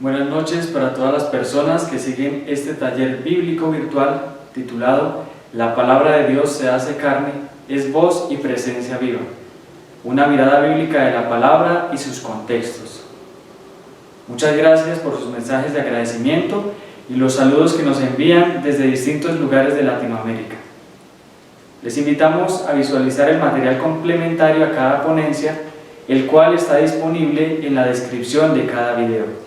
Buenas noches para todas las personas que siguen este taller bíblico virtual titulado La palabra de Dios se hace carne, es voz y presencia viva. Una mirada bíblica de la palabra y sus contextos. Muchas gracias por sus mensajes de agradecimiento y los saludos que nos envían desde distintos lugares de Latinoamérica. Les invitamos a visualizar el material complementario a cada ponencia, el cual está disponible en la descripción de cada video.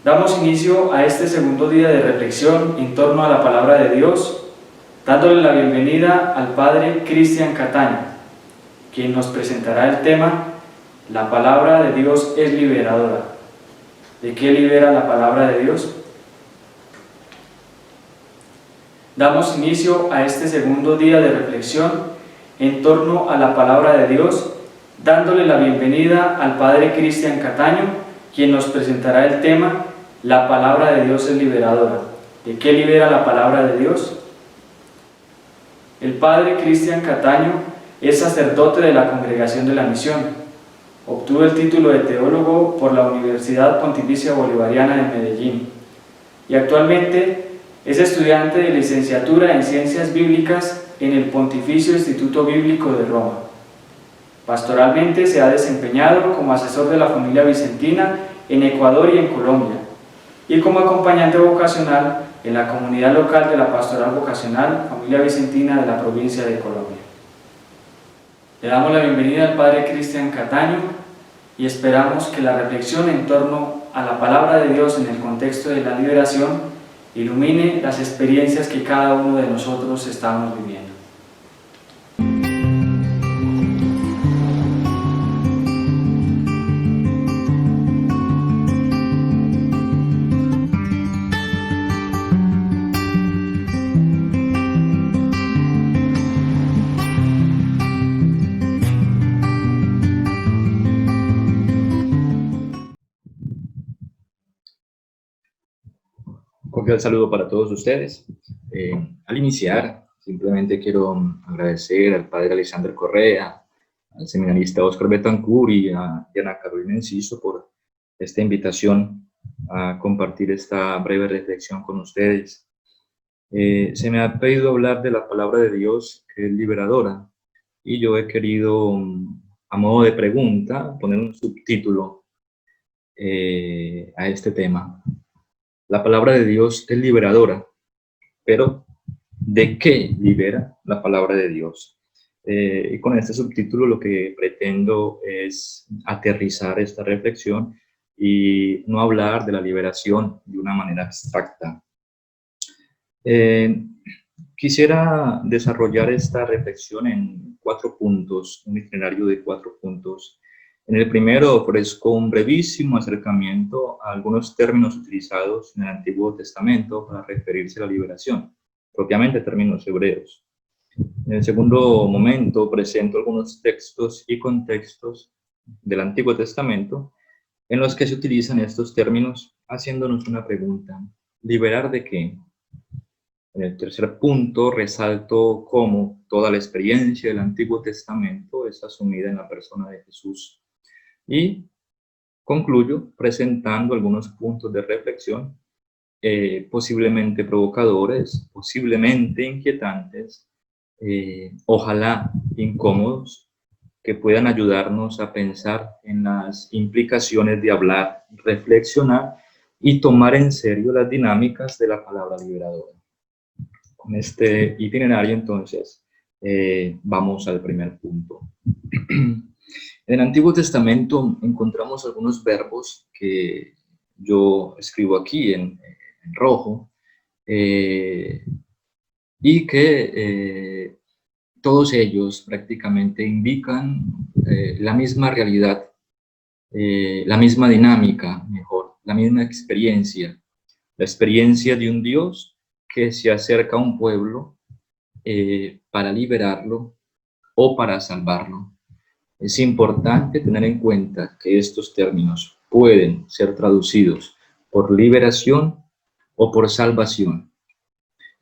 Damos inicio a este segundo día de reflexión en torno a la palabra de Dios, dándole la bienvenida al Padre Cristian Cataño, quien nos presentará el tema La palabra de Dios es liberadora. ¿De qué libera la palabra de Dios? Damos inicio a este segundo día de reflexión en torno a la palabra de Dios, dándole la bienvenida al Padre Cristian Cataño, quien nos presentará el tema La palabra de Dios es liberadora. ¿De qué libera la palabra de Dios? El Padre Cristian Cataño es sacerdote de la Congregación de la Misión. Obtuvo el título de teólogo por la Universidad Pontificia Bolivariana de Medellín y actualmente es estudiante de licenciatura en Ciencias Bíblicas en el Pontificio Instituto Bíblico de Roma. Pastoralmente se ha desempeñado como asesor de la familia vicentina en Ecuador y en Colombia, y como acompañante vocacional en la comunidad local de la Pastoral Vocacional Familia Vicentina de la provincia de Colombia. Le damos la bienvenida al Padre Cristian Cataño y esperamos que la reflexión en torno a la palabra de Dios en el contexto de la liberación ilumine las experiencias que cada uno de nosotros estamos viviendo. Cordial saludo para todos ustedes. Al iniciar, simplemente quiero agradecer al padre Alexander Correa, al seminarista Oscar Betancourt y a Diana Carolina Enciso por esta invitación a compartir esta breve reflexión con ustedes. Se me ha pedido hablar de la palabra de Dios, que es liberadora, y yo he querido, a modo de pregunta, poner un subtítulo a este tema. La palabra de Dios es liberadora, pero ¿de qué libera la palabra de Dios? Y con este subtítulo lo que pretendo es aterrizar esta reflexión y no hablar de la liberación de una manera abstracta. Quisiera desarrollar esta reflexión en 4 puntos, un itinerario de 4 puntos. En el primero ofrezco un brevísimo acercamiento a algunos términos utilizados en el Antiguo Testamento para referirse a la liberación, propiamente términos hebreos. En el segundo momento presento algunos textos y contextos del Antiguo Testamento en los que se utilizan estos términos, haciéndonos una pregunta: ¿liberar de qué? En el tercer punto resalto cómo toda la experiencia del Antiguo Testamento es asumida en la persona de Jesús. Y concluyo presentando algunos puntos de reflexión, posiblemente provocadores, posiblemente inquietantes, ojalá incómodos, que puedan ayudarnos a pensar en las implicaciones de hablar, reflexionar y tomar en serio las dinámicas de la palabra liberadora. Con este itinerario, entonces, vamos al primer punto. En el Antiguo Testamento encontramos algunos verbos que yo escribo aquí en rojo, y que todos ellos prácticamente indican la misma realidad, la misma dinámica, mejor, la misma experiencia, la experiencia de un Dios que se acerca a un pueblo para liberarlo o para salvarlo. Es importante tener en cuenta que estos términos pueden ser traducidos por liberación o por salvación,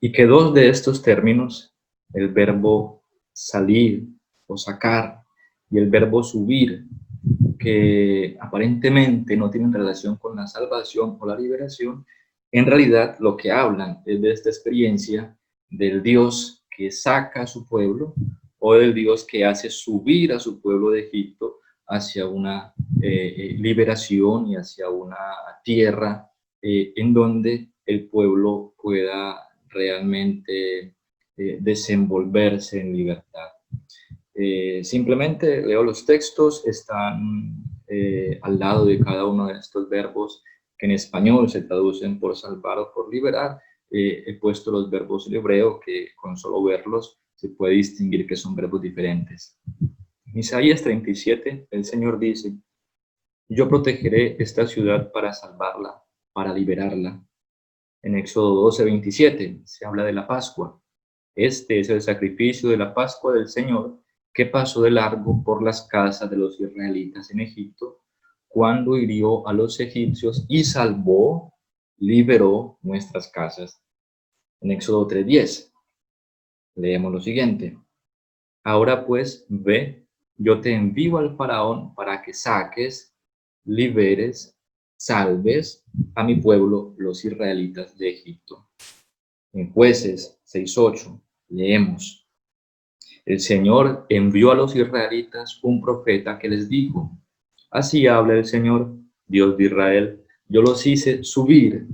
y que 2 de estos términos, el verbo salir o sacar y el verbo subir, que aparentemente no tienen relación con la salvación o la liberación, en realidad lo que hablan es de esta experiencia del Dios que saca a su pueblo o del Dios que hace subir a su pueblo de Egipto hacia una liberación y hacia una tierra en donde el pueblo pueda realmente desenvolverse en libertad. Simplemente leo los textos, están al lado de cada uno de estos verbos que en español se traducen por salvar o por liberar. He puesto los verbos en hebreo que con solo verlos se puede distinguir que son verbos diferentes. En Isaías 37, el Señor dice: yo protegeré esta ciudad para salvarla, para liberarla. En Éxodo 12, 27 se habla de la Pascua. Este es el sacrificio de la Pascua del Señor que pasó de largo por las casas de los israelitas en Egipto, cuando hirió a los egipcios y salvó, liberó nuestras casas. En Éxodo 3:10 leemos lo siguiente: ahora pues, ve, yo te envío al faraón para que saques, liberes, salves a mi pueblo, los israelitas de Egipto. En Jueces 6:8 leemos: el Señor envió a los israelitas un profeta que les dijo: así habla el Señor, Dios de Israel, yo los hice subir,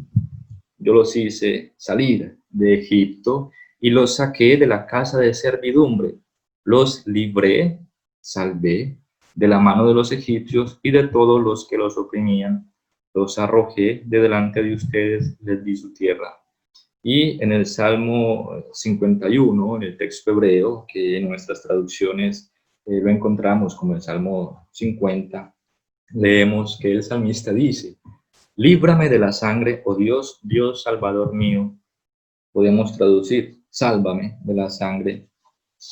yo los hice salir de Egipto y los saqué de la casa de servidumbre, los libré, salvé de la mano de los egipcios y de todos los que los oprimían, los arrojé de delante de ustedes, les di su tierra. Y en el Salmo 51, en el texto hebreo, que en nuestras traducciones lo encontramos como el Salmo 50, leemos que el salmista dice: líbrame de la sangre, oh Dios, Dios Salvador mío. Podemos traducir: sálvame de la sangre,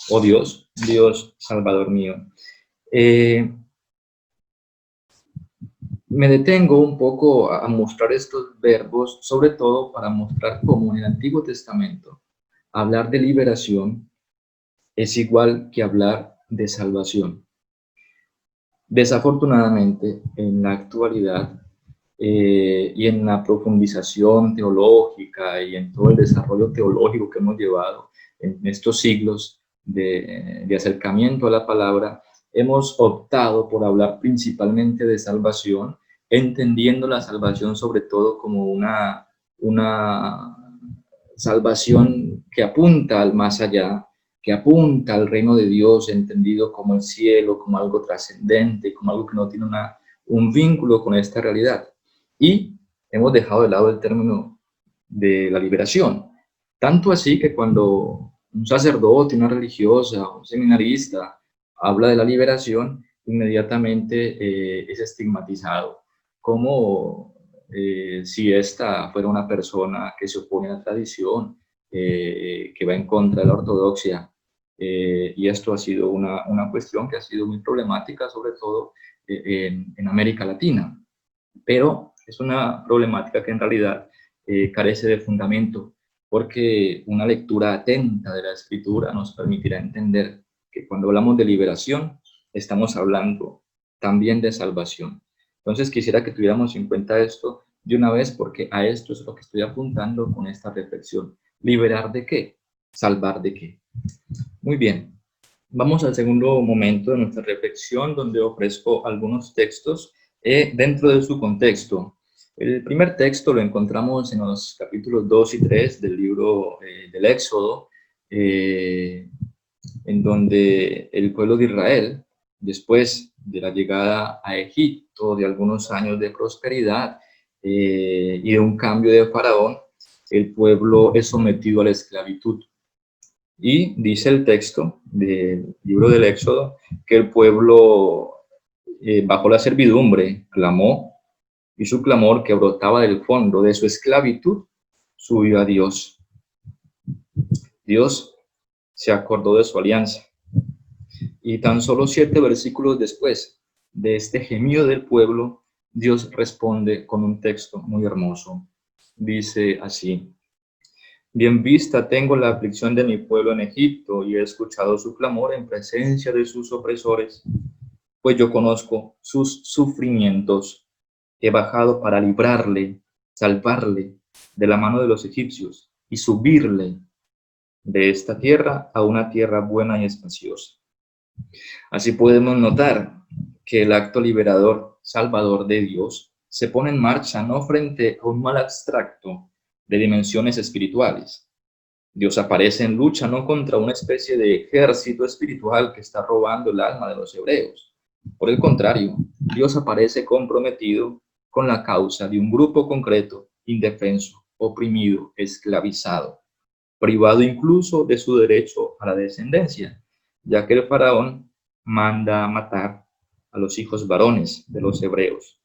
oh Dios, Dios Salvador mío. Me detengo un poco a mostrar estos verbos, sobre todo para mostrar cómo en el Antiguo Testamento hablar de liberación es igual que hablar de salvación. Desafortunadamente, en la actualidad y en la profundización teológica y en todo el desarrollo teológico que hemos llevado en estos siglos de acercamiento a la palabra, hemos optado por hablar principalmente de salvación, entendiendo la salvación sobre todo como una salvación que apunta al más allá, que apunta al reino de Dios, entendido como el cielo, como algo trascendente, como algo que no tiene un vínculo con esta realidad. Y hemos dejado de lado el término de la liberación. Tanto así que cuando un sacerdote, una religiosa, un seminarista habla de la liberación, inmediatamente es estigmatizado, como si esta fuera una persona que se opone a la tradición, que va en contra de la ortodoxia. Y esto ha sido una cuestión que ha sido muy problemática, sobre todo en América Latina. Pero es una problemática que en realidad carece de fundamento, porque una lectura atenta de la Escritura nos permitirá entender que cuando hablamos de liberación, estamos hablando también de salvación. Entonces quisiera que tuviéramos en cuenta esto de una vez, porque a esto es lo que estoy apuntando con esta reflexión. ¿Liberar de qué? ¿Salvar de qué? Muy bien. Vamos al segundo momento de nuestra reflexión, donde ofrezco algunos textos dentro de su contexto. El primer texto lo encontramos en los capítulos 2 y 3 del libro del Éxodo, en donde el pueblo de Israel, después de la llegada a Egipto, de algunos años de prosperidad y de un cambio de faraón, el pueblo es sometido a la esclavitud. Y dice el texto del libro del Éxodo que el pueblo, bajo la servidumbre, clamó, y su clamor, que brotaba del fondo de su esclavitud, subió a Dios. Dios se acordó de su alianza. Y tan solo 7 versículos después de este gemido del pueblo, Dios responde con un texto muy hermoso. Dice así: bien vista tengo la aflicción de mi pueblo en Egipto y he escuchado su clamor en presencia de sus opresores. pues yo conozco sus sufrimientos. He bajado para librarle, salvarle de la mano de los egipcios y subirle de esta tierra a una tierra buena y espaciosa. Así podemos notar que el acto liberador, salvador de Dios se pone en marcha no frente a un mal abstracto de dimensiones espirituales. Dios aparece en lucha no contra una especie de ejército espiritual que está robando el alma de los hebreos. Por el contrario, Dios aparece comprometido con la causa de un grupo concreto, indefenso, oprimido, esclavizado, privado incluso de su derecho a la descendencia, ya que el faraón manda matar a los hijos varones de los hebreos,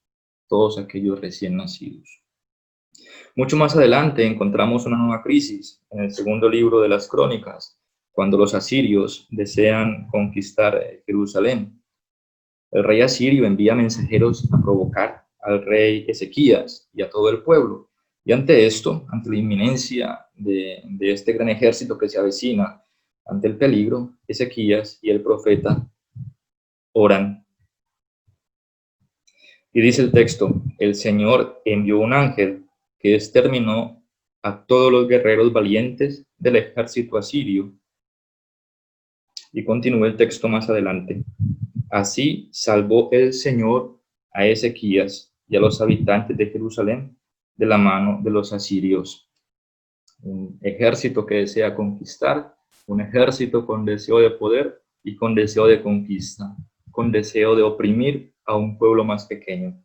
todos aquellos recién nacidos. Mucho más adelante encontramos una nueva crisis en el segundo libro de las Crónicas, cuando los asirios desean conquistar Jerusalén. El rey asirio envía mensajeros a provocar al rey Ezequías y a todo el pueblo. Y ante esto, ante la inminencia de este gran ejército que se avecina, ante el peligro, Ezequías y el profeta oran. Y dice el texto: el Señor envió un ángel que exterminó a todos los guerreros valientes del ejército asirio. Y continúa el texto más adelante. Así salvó el Señor a Ezequías y a los habitantes de Jerusalén de la mano de los asirios. Un ejército que desea conquistar, un ejército con deseo de poder y con deseo de conquista, con deseo de oprimir a un pueblo más pequeño.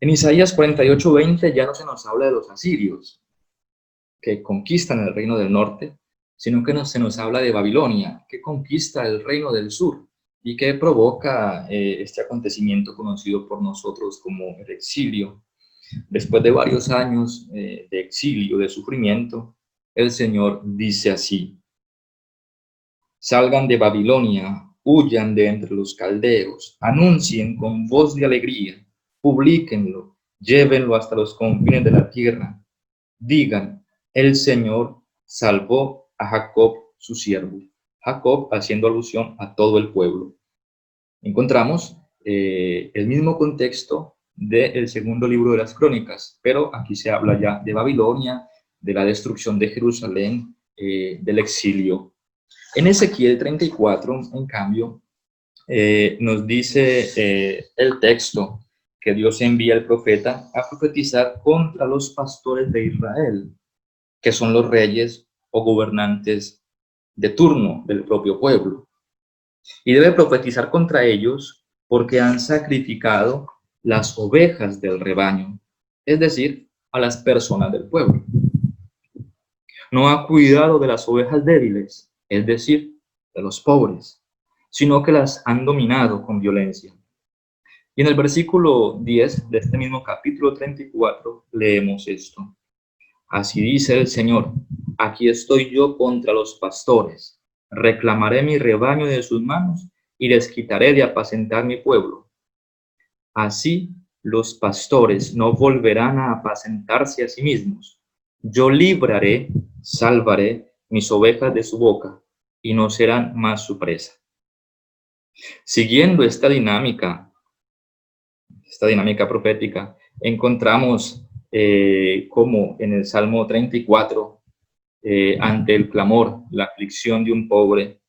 En Isaías 48:20 ya no se nos habla de los asirios que conquistan el reino del norte, sino que se nos habla de Babilonia, que conquista el reino del sur y que provoca este acontecimiento conocido por nosotros como el exilio. Después de varios años de exilio, de sufrimiento, el Señor dice así: salgan de Babilonia, huyan de entre los caldeos, anuncien con voz de alegría, publíquenlo, llévenlo hasta los confines de la tierra, digan: el Señor salvó a Jacob su siervo. Jacob haciendo alusión a todo el pueblo. Encontramos el mismo contexto del segundo libro de las Crónicas, pero aquí se habla ya de Babilonia, de la destrucción de Jerusalén, del exilio. En Ezequiel 34, en cambio, nos dice el texto que Dios envía al profeta a profetizar contra los pastores de Israel, que son los reyes o gobernantes de turno del propio pueblo. Y debe profetizar contra ellos porque han sacrificado las ovejas del rebaño, es decir, a las personas del pueblo. No ha cuidado de las ovejas débiles, es decir, de los pobres, sino que las han dominado con violencia. Y en el versículo 10 de este mismo capítulo 34 leemos esto: así dice el Señor, aquí estoy yo contra los pastores, reclamaré mi rebaño de sus manos y les quitaré de apacentar mi pueblo. Así los pastores no volverán a apacentarse a sí mismos. Yo libraré, salvaré mis ovejas de su boca y no serán más su presa. Siguiendo esta dinámica profética, encontramos como en el Salmo 34, ante el clamor, la aflicción de un pobre,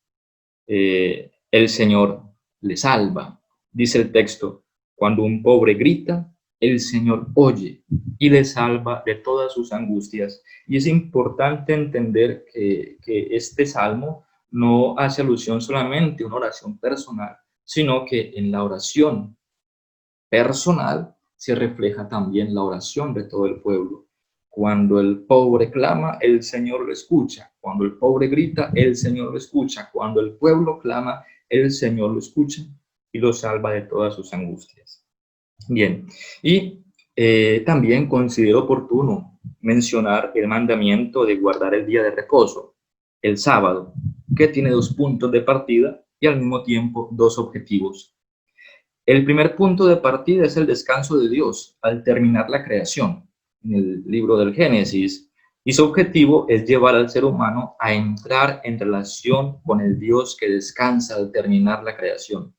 el Señor le salva. Dice el texto: cuando un pobre grita, el Señor oye y le salva de todas sus angustias. Y es importante entender que este salmo no hace alusión solamente a una oración personal, sino que en la oración personal se refleja también la oración de todo el pueblo. Cuando el pobre clama, el Señor lo escucha. Cuando el pobre grita, el Señor lo escucha. Cuando el pueblo clama, el Señor lo escucha y lo salva de todas sus angustias. Bien, y también considero oportuno mencionar el mandamiento de guardar el día de reposo, el sábado, que tiene 2 puntos de partida y al mismo tiempo 2 objetivos. El primer punto de partida es el descanso de Dios al terminar la creación, en el libro del Génesis, y su objetivo es llevar al ser humano a entrar en relación con el Dios que descansa al terminar la creación.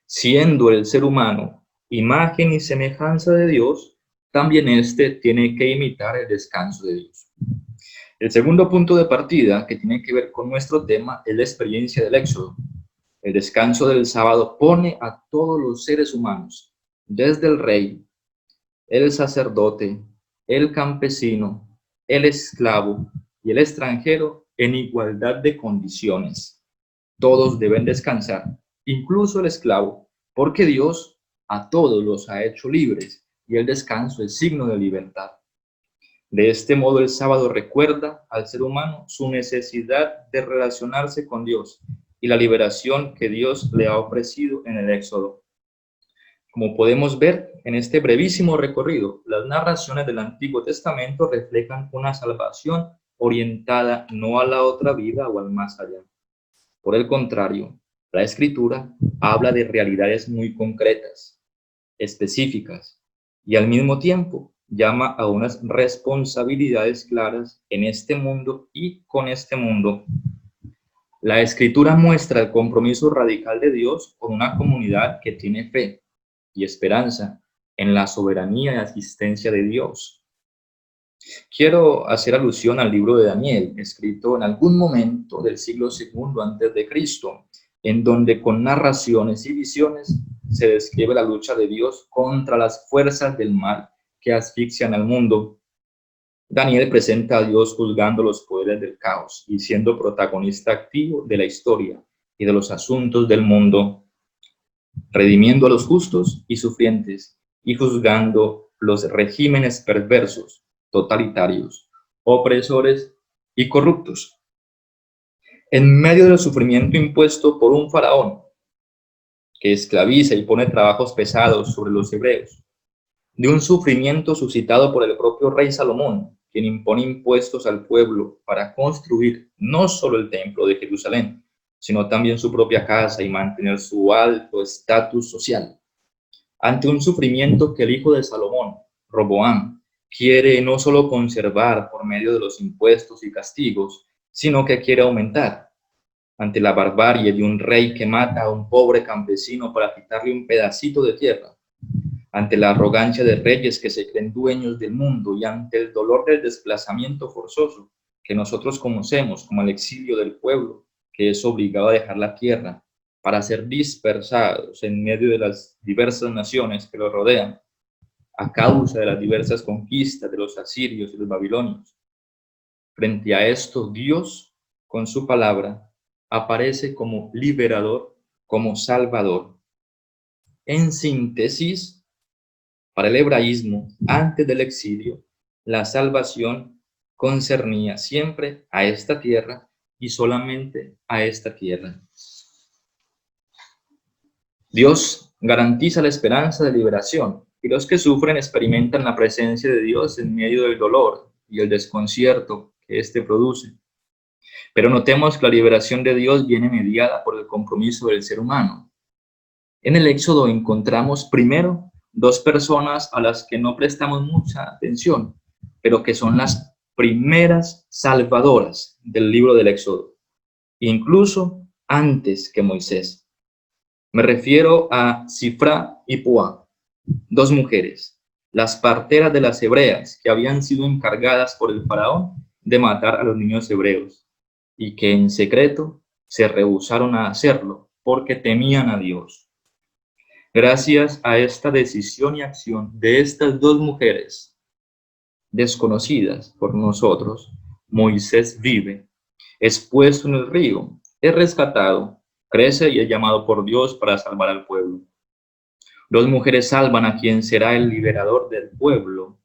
Siendo el ser humano imagen y semejanza de Dios, también éste tiene que imitar el descanso de Dios. El segundo punto de partida que tiene que ver con nuestro tema es la experiencia del Éxodo. El descanso del sábado pone a todos los seres humanos, desde el rey, el sacerdote, el campesino, el esclavo y el extranjero en igualdad de condiciones. Todos deben descansar, incluso el esclavo, porque Dios a todos los ha hecho libres y el descanso es signo de libertad. De este modo, el sábado recuerda al ser humano su necesidad de relacionarse con Dios y la liberación que Dios le ha ofrecido en el Éxodo. Como podemos ver en este brevísimo recorrido, las narraciones del Antiguo Testamento reflejan una salvación orientada no a la otra vida o al más allá. Por el contrario, la Escritura habla de realidades muy concretas, específicas, y al mismo tiempo llama a unas responsabilidades claras en este mundo y con este mundo. La Escritura muestra el compromiso radical de Dios con una comunidad que tiene fe y esperanza en la soberanía y asistencia de Dios. Quiero hacer alusión al libro de Daniel, escrito en algún momento del siglo II antes de Cristo, en donde con narraciones y visiones se describe la lucha de Dios contra las fuerzas del mal que asfixian al mundo. Daniel presenta a Dios juzgando los poderes del caos y siendo protagonista activo de la historia y de los asuntos del mundo, redimiendo a los justos y sufrientes y juzgando los regímenes perversos, totalitarios, opresores y corruptos. En medio del sufrimiento impuesto por un faraón que esclaviza y pone trabajos pesados sobre los hebreos, de un sufrimiento suscitado por el propio rey Salomón, quien impone impuestos al pueblo para construir no solo el templo de Jerusalén, sino también su propia casa y mantener su alto estatus social. Ante un sufrimiento que el hijo de Salomón, Roboam, quiere no solo conservar por medio de los impuestos y castigos, sino que quiere aumentar. Ante la barbarie de un rey que mata a un pobre campesino para quitarle un pedacito de tierra, ante la arrogancia de reyes que se creen dueños del mundo y ante el dolor del desplazamiento forzoso que nosotros conocemos como el exilio del pueblo, que es obligado a dejar la tierra para ser dispersados en medio de las diversas naciones que lo rodean, a causa de las diversas conquistas de los asirios y los babilonios. Frente a esto, Dios, con su palabra, aparece como liberador, como salvador. En síntesis, para el hebraísmo, antes del exilio, la salvación concernía siempre a esta tierra y solamente a esta tierra. Dios garantiza la esperanza de liberación y los que sufren experimentan la presencia de Dios en medio del dolor y el desconcierto que éste produce. Pero notemos que la liberación de Dios viene mediada por el compromiso del ser humano. En el Éxodo encontramos primero dos personas a las que no prestamos mucha atención, pero que son las primeras salvadoras del libro del Éxodo, incluso antes que Moisés. Me refiero a Sifra y Púa, dos mujeres, las parteras de las hebreas que habían sido encargadas por el faraón de matar a los niños hebreos y que en secreto se rehusaron a hacerlo porque temían a Dios. Gracias a esta decisión y acción de estas dos mujeres, desconocidas por nosotros, Moisés vive, es puesto en el río, es rescatado, crece y es llamado por Dios para salvar al pueblo. Dos mujeres salvan a quien será el liberador del pueblo.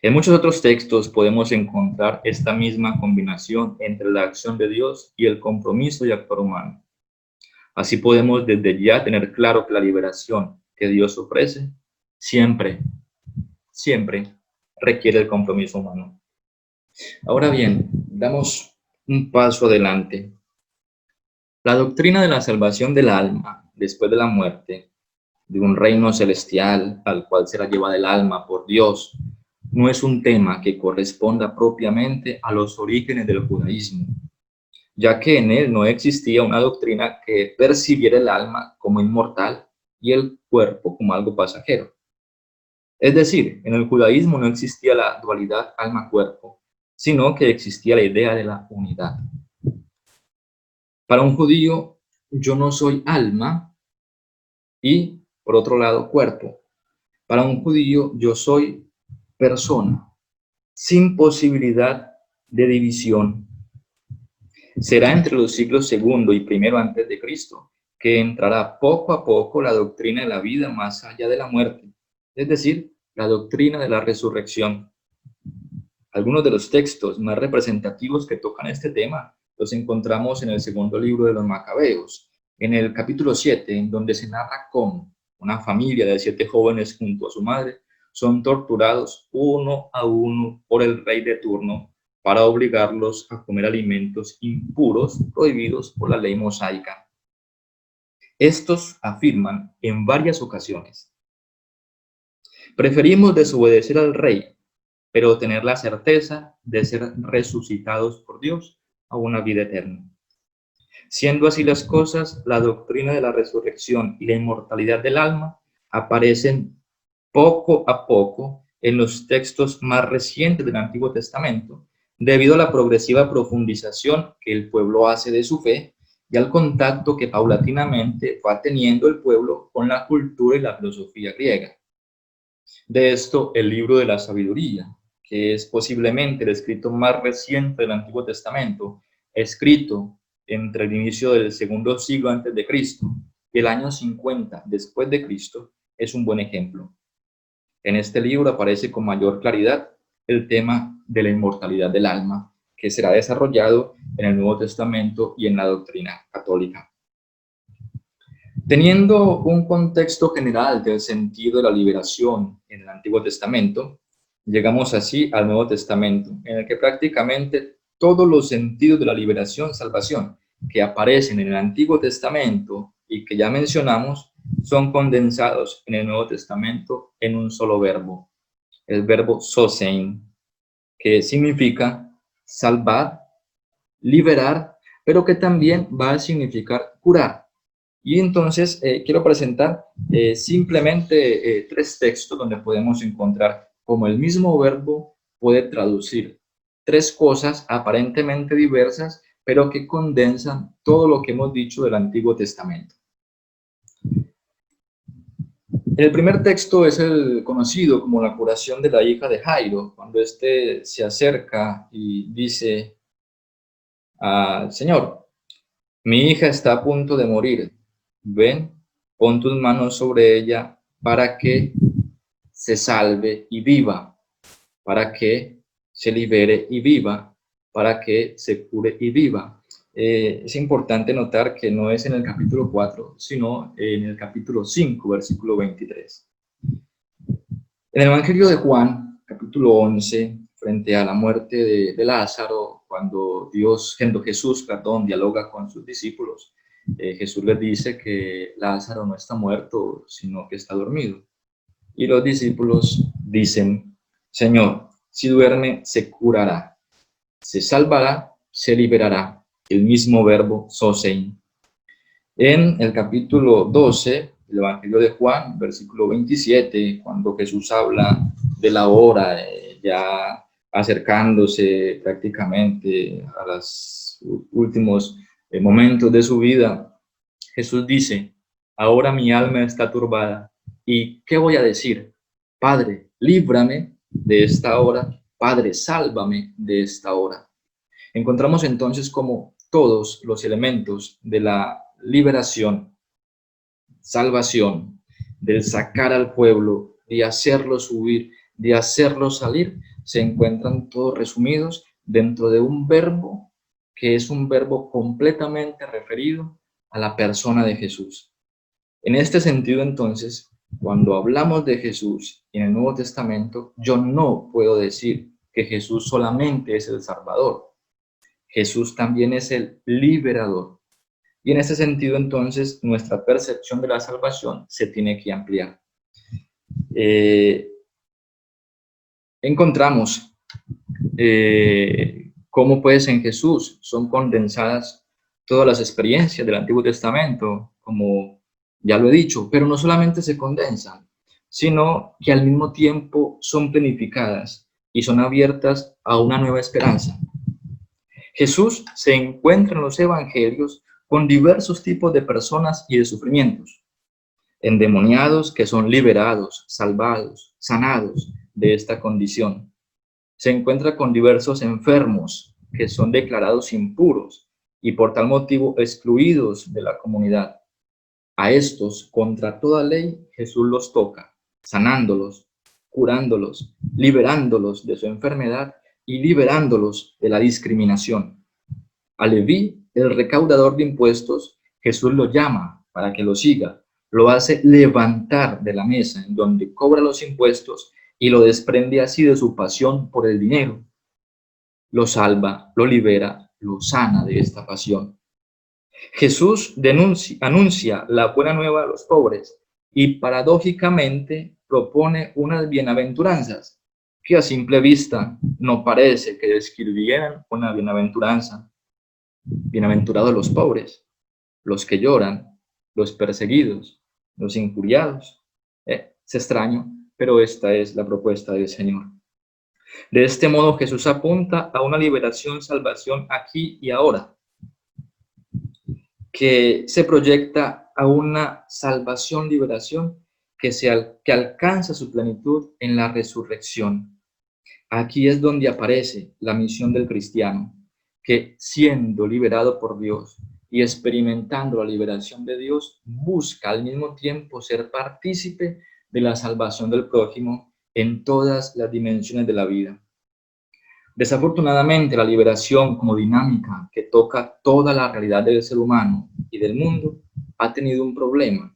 En muchos otros textos podemos encontrar esta misma combinación entre la acción de Dios y el compromiso y actuar humano. Así podemos desde ya tener claro que la liberación que Dios ofrece siempre requiere el compromiso humano. Ahora bien, damos un paso adelante. La doctrina de la salvación del alma después de la muerte, de un reino celestial al cual será llevada el alma por Dios, no es un tema que corresponda propiamente a los orígenes del judaísmo. ya que en él no existía una doctrina que percibiera el alma como inmortal y el cuerpo como algo pasajero. Es decir, en el judaísmo no existía la dualidad alma-cuerpo, sino que existía la idea de la unidad. Para un judío, yo no soy alma y, por otro lado, cuerpo. Para un judío, yo soy persona, sin posibilidad de división. Será entre los siglos segundo y primero antes de Cristo que entrará poco a poco la doctrina de la vida más allá de la muerte, es decir, la doctrina de la resurrección. Algunos de los textos más representativos que tocan este tema los encontramos en el segundo libro de los Macabeos, en el capítulo 7, en donde se narra cómo una familia de 7 jóvenes junto a su madre son torturados uno a uno por el rey de turno para obligarlos a comer alimentos impuros prohibidos por la ley mosaica. Estos afirman en varias ocasiones: preferimos desobedecer al rey, pero tener la certeza de ser resucitados por Dios a una vida eterna. Siendo así las cosas, la doctrina de la resurrección y la inmortalidad del alma aparecen poco a poco en los textos más recientes del Antiguo Testamento, debido a la progresiva profundización que el pueblo hace de su fe y al contacto que paulatinamente va teniendo el pueblo con la cultura y la filosofía griega. De esto, el libro de la sabiduría, que es posiblemente el escrito más reciente del Antiguo Testamento, escrito entre el inicio del segundo siglo antes de Cristo y el año 50 después de Cristo, es un buen ejemplo. En este libro aparece con mayor claridad el tema de la inmortalidad del alma, que será desarrollado en el Nuevo Testamento y en la doctrina católica. Teniendo un contexto general del sentido de la liberación en el Antiguo Testamento, llegamos así al Nuevo Testamento, en el que prácticamente todos los sentidos de la liberación, salvación, que aparecen en el Antiguo Testamento y que ya mencionamos, son condensados en el Nuevo Testamento en un solo verbo, el verbo sosein, que significa salvar, liberar, pero que también va a significar curar. Y entonces quiero presentar simplemente 3 textos donde podemos encontrar cómo el mismo verbo puede traducir 3 cosas aparentemente diversas, pero que condensan todo lo que hemos dicho del Antiguo Testamento. El primer texto es el conocido como la curación de la hija de Jairo, cuando éste se acerca y dice al Señor: mi hija está a punto de morir. Ven, pon tus manos sobre ella para que se salve y viva, para que se libere y viva, para que se cure y viva. Es importante notar que no es en el capítulo 4, sino en el capítulo 5, versículo 23. En el Evangelio de Juan, capítulo 11, frente a la muerte de Lázaro, cuando Jesús dialoga con sus discípulos, Jesús les dice que Lázaro no está muerto, sino que está dormido. Y los discípulos dicen: Señor, si duerme, se curará, se salvará, se liberará. El mismo verbo sosein. En el capítulo 12, el Evangelio de Juan, versículo 27, cuando Jesús habla de la hora, ya acercándose prácticamente a los últimos momentos de su vida, Jesús dice: ahora mi alma está turbada, ¿y qué voy a decir? Padre, líbrame de esta hora. Padre, sálvame de esta hora. Encontramos entonces como todos los elementos de la liberación, salvación, del sacar al pueblo, de hacerlo subir, de hacerlo salir, se encuentran todos resumidos dentro de un verbo que es un verbo completamente referido a la persona de Jesús. En este sentido, entonces, cuando hablamos de Jesús en el Nuevo Testamento, yo no puedo decir que Jesús solamente es el Salvador. Jesús también es el liberador. Y en ese sentido, entonces, nuestra percepción de la salvación se tiene que ampliar. Encontramos ¿Cómo pues en Jesús son condensadas todas las experiencias del Antiguo Testamento? Como ya lo he dicho, pero no solamente se condensan, sino que al mismo tiempo son planificadas y son abiertas a una nueva esperanza. Jesús se encuentra en los evangelios con diversos tipos de personas y de sufrimientos. Endemoniados que son liberados, salvados, sanados de esta condición. Se encuentra con diversos enfermos que son declarados impuros y por tal motivo excluidos de la comunidad. A estos, contra toda ley, Jesús los toca, sanándolos, curándolos, liberándolos de su enfermedad y liberándolos de la discriminación. A Leví, el recaudador de impuestos, Jesús lo llama para que lo siga, lo hace levantar de la mesa en donde cobra los impuestos y lo desprende así de su pasión por el dinero. Lo salva, lo libera, lo sana de esta pasión. Jesús anuncia la buena nueva a los pobres y paradójicamente propone unas bienaventuranzas que a simple vista no parece que describieran una bienaventuranza. Bienaventurados los pobres, los que lloran, los perseguidos, los injuriados. Es extraño, pero esta es la propuesta del Señor. De este modo Jesús apunta a una liberación, salvación aquí y ahora, que se proyecta a una salvación, liberación que alcanza su plenitud en la resurrección. Aquí es donde aparece la misión del cristiano, que siendo liberado por Dios y experimentando la liberación de Dios, busca al mismo tiempo ser partícipe de la salvación del prójimo en todas las dimensiones de la vida. Desafortunadamente, la liberación como dinámica que toca toda la realidad del ser humano y del mundo ha tenido un problema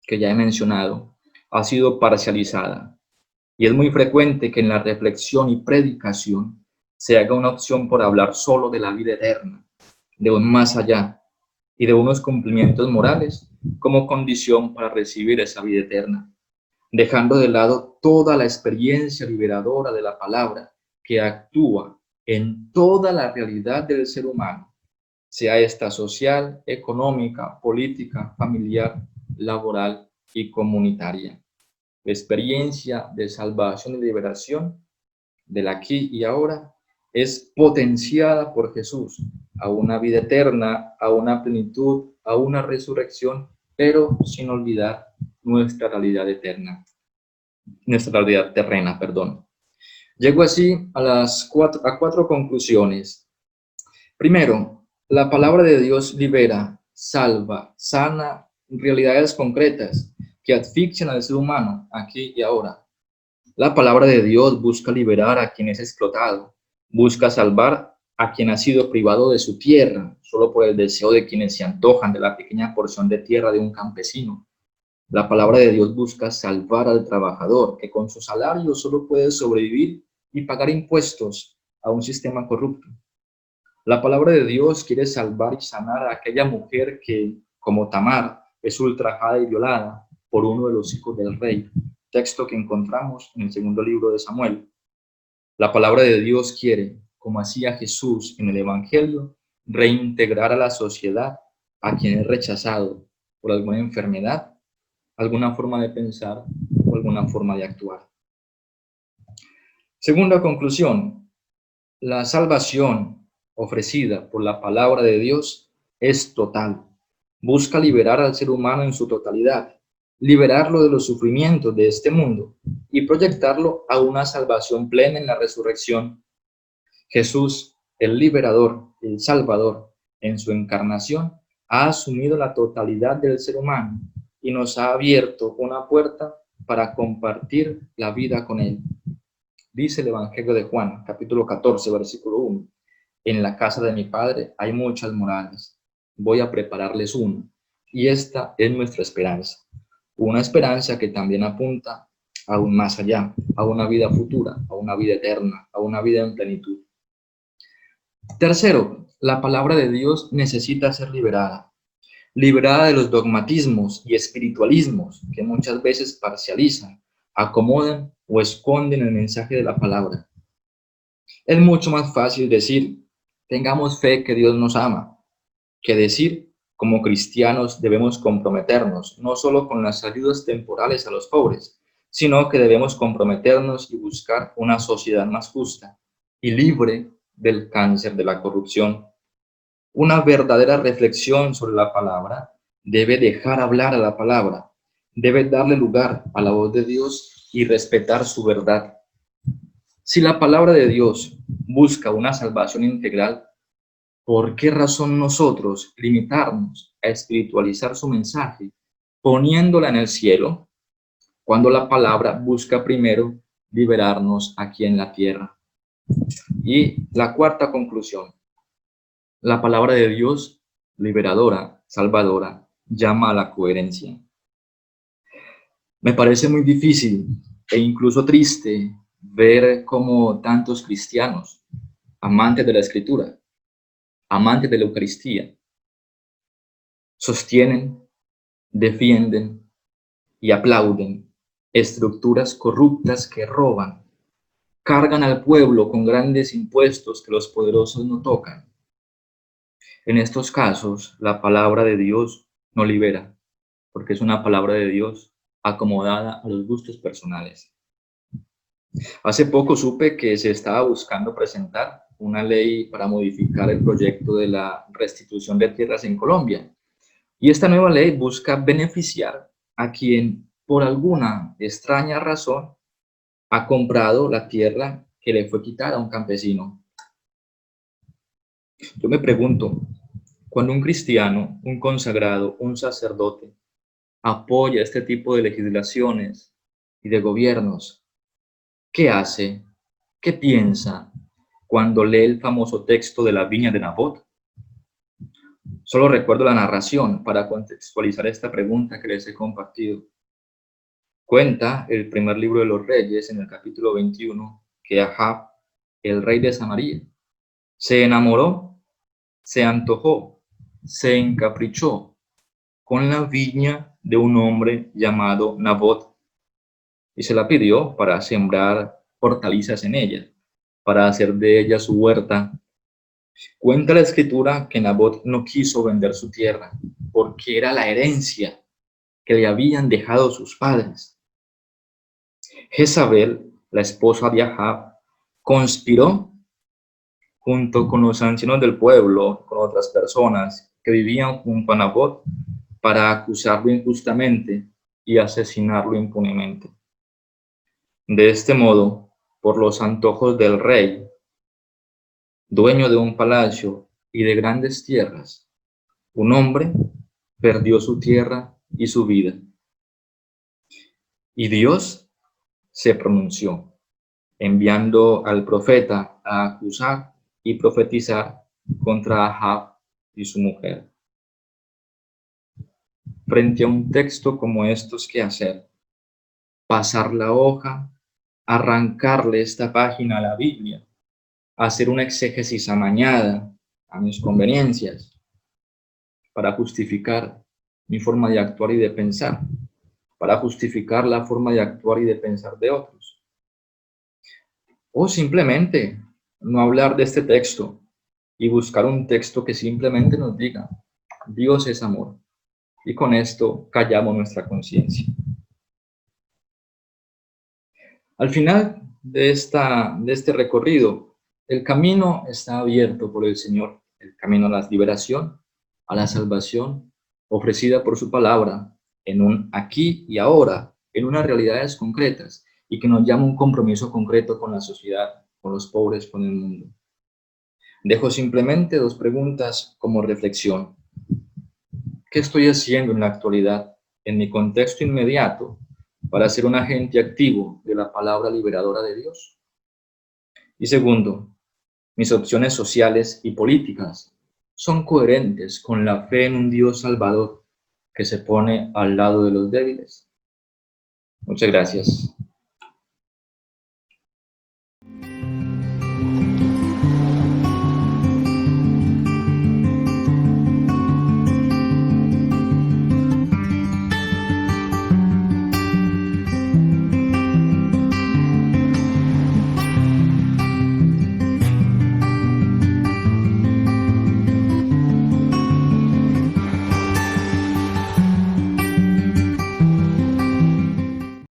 que ya he mencionado, ha sido parcializada. Y es muy frecuente que en la reflexión y predicación se haga una opción por hablar solo de la vida eterna, de un más allá y de unos cumplimientos morales como condición para recibir esa vida eterna, dejando de lado toda la experiencia liberadora de la palabra que actúa en toda la realidad del ser humano, sea esta social, económica, política, familiar, laboral y comunitaria. La experiencia de salvación y liberación del aquí y ahora es potenciada por Jesús a una vida eterna, a una plenitud, a una resurrección, pero sin olvidar nuestra realidad eterna, nuestra realidad terrena, perdón. Llego así a cuatro conclusiones. Primero, la palabra de Dios libera, salva, sana realidades concretas que asfixian al ser humano aquí y ahora. La palabra de Dios busca liberar a quien es explotado, busca salvar a quien ha sido privado de su tierra, solo por el deseo de quienes se antojan de la pequeña porción de tierra de un campesino. La palabra de Dios busca salvar al trabajador, que con su salario solo puede sobrevivir y pagar impuestos a un sistema corrupto. La palabra de Dios quiere salvar y sanar a aquella mujer que, como Tamar, es ultrajada y violada por uno de los hijos del rey, texto que encontramos en el segundo libro de Samuel. La palabra de Dios quiere, como hacía Jesús en el Evangelio, reintegrar a la sociedad a quien es rechazado por alguna enfermedad, alguna forma de pensar o alguna forma de actuar. Segunda conclusión, la salvación ofrecida por la palabra de Dios es total. Busca liberar al ser humano en su totalidad, liberarlo de los sufrimientos de este mundo y proyectarlo a una salvación plena en la resurrección. Jesús, el liberador, el salvador, en su encarnación, ha asumido la totalidad del ser humano y nos ha abierto una puerta para compartir la vida con él. Dice el Evangelio de Juan, capítulo 14, versículo 1. En la casa de mi Padre hay muchas moradas. Voy a prepararles uno. Y esta es nuestra esperanza. Una esperanza que también apunta aún más allá, a una vida futura, a una vida eterna, a una vida en plenitud. Tercero, la palabra de Dios necesita ser liberada. Liberada de los dogmatismos y espiritualismos que muchas veces parcializan, acomodan o esconden el mensaje de la palabra. Es mucho más fácil decir, tengamos fe que Dios nos ama, que decir, como cristianos debemos comprometernos no solo con las ayudas temporales a los pobres, sino que debemos comprometernos y buscar una sociedad más justa y libre del cáncer de la corrupción. Una verdadera reflexión sobre la palabra debe dejar hablar a la palabra, debe darle lugar a la voz de Dios y respetar su verdad. Si la palabra de Dios busca una salvación integral, ¿por qué razón nosotros limitarnos a espiritualizar su mensaje poniéndola en el cielo cuando la palabra busca primero liberarnos aquí en la tierra? Y la cuarta conclusión, la palabra de Dios, liberadora, salvadora, llama a la coherencia. Me parece muy difícil e incluso triste ver cómo tantos cristianos, amantes de la Escritura, amantes de la Eucaristía, sostienen, defienden y aplauden estructuras corruptas que roban, cargan al pueblo con grandes impuestos que los poderosos no tocan. En estos casos, la palabra de Dios no libera, porque es una palabra de Dios acomodada a los gustos personales. Hace poco supe que se estaba buscando presentar una ley para modificar el proyecto de la restitución de tierras en Colombia. Y esta nueva ley busca beneficiar a quien, por alguna extraña razón, ha comprado la tierra que le fue quitada a un campesino. Yo me pregunto, cuando un cristiano, un consagrado, un sacerdote, apoya este tipo de legislaciones y de gobiernos, ¿qué hace? ¿Qué piensa cuando lee el famoso texto de la viña de Nabot? Solo recuerdo la narración para contextualizar esta pregunta que les he compartido. Cuenta el primer libro de los Reyes, en el capítulo 21, que Ahab, el rey de Samaria, se enamoró, se antojó, se encaprichó con la viña de un hombre llamado Nabot y se la pidió para sembrar hortalizas en ella, para hacer de ella su huerta. Cuenta la escritura que Nabot no quiso vender su tierra porque era la herencia que le habían dejado sus padres. Jezabel, la esposa de Ahab, conspiró junto con los ancianos del pueblo, con otras personas que vivían junto a Nabot, para acusarlo injustamente y asesinarlo impunemente. De este modo, por los antojos del rey, dueño de un palacio y de grandes tierras, un hombre perdió su tierra y su vida. Y Dios se pronunció, enviando al profeta a acusar y profetizar contra Ahab y su mujer. Frente a un texto como estos, ¿qué hacer? Pasar la hoja, arrancarle esta página a la Biblia, hacer una exégesis amañada a mis conveniencias para justificar mi forma de actuar y de pensar, para justificar la forma de actuar y de pensar de otros. O simplemente no hablar de este texto y buscar un texto que simplemente nos diga, Dios es amor. Y con esto callamos nuestra conciencia. Al final de este recorrido, el camino está abierto por el Señor, el camino a la liberación, a la salvación, ofrecida por su palabra, en un aquí y ahora, en unas realidades concretas, y que nos llama un compromiso concreto con la sociedad, con los pobres, con el mundo. Dejo simplemente dos preguntas como reflexión. ¿Qué estoy haciendo en la actualidad, en mi contexto inmediato, para ser un agente activo de la palabra liberadora de Dios? Y segundo, mis opciones sociales y políticas son coherentes con la fe en un Dios salvador que se pone al lado de los débiles. Muchas gracias.